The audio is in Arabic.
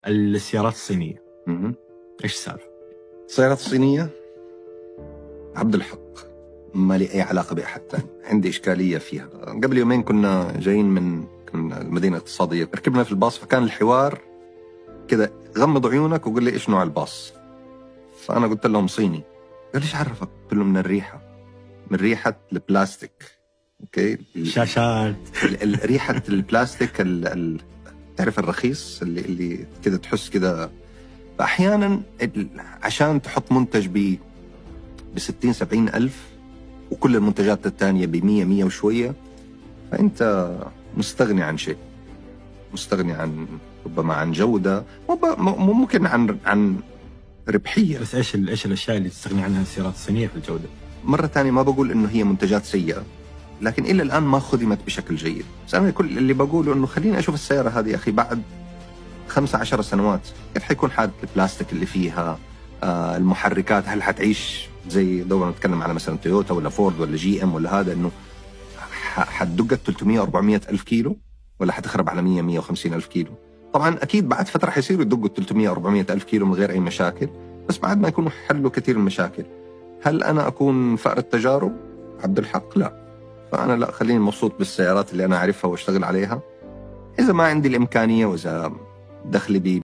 السيارات الصينية. مهم. إيش السالفة؟ السيارات الصينية عبد الحق ما لي أي علاقة بأحد ثاني، عندي إشكالية فيها. قبل يومين كنا جايين من المدينة الاقتصادية، ركبنا في الباص، فكان الحوار كذا غمض عيونك وقول لي إيش نوع الباص. فأنا قلت لهم صيني. قال ليش عرفك؟ قلت له من الريحة، من ريحة البلاستيك. أوكي، شاشات. ريحة البلاستيك تعرف الرخيص اللي كذا تحس كذا. فأحيانا عشان تحط منتج ب 60-70 ألف وكل المنتجات الثانية ب100 وشوية، فأنت مستغني عن شيء، مستغني عن ربما عن جودة، ممكن عن ربحية. بس إيش الأشياء اللي تستغني عنها السيارات الصينية في الجودة؟ مرة ثانية ما بقول إنه هي منتجات سيئة، لكن إلى الآن ما خدمت بشكل جيد. بس أنا كل اللي بقوله إنه خليني أشوف السيارة هذه يا أخي بعد 15 سنوات كيف حيكون حالة البلاستيك اللي فيها، المحركات هل حتعيش زي دورنا نتكلم على مثلا تويوتا ولا فورد ولا جي ام ولا هذا، إنه حتدق 300-400 ألف كيلو ولا حتخرب على 100-150 ألف كيلو. طبعا أكيد بعد فترة حيصيروا يدقوا 300-400 ألف كيلو من غير أي مشاكل، بس بعد ما يكونوا حلوا كثير من المشاكل. هل أنا أكون فأر التجارب؟ عبد الحق لا. فأنا لا، خليني مبسوط بالسيارات اللي أنا أعرفها واشتغل عليها. إذا ما عندي الإمكانية وإذا دخلي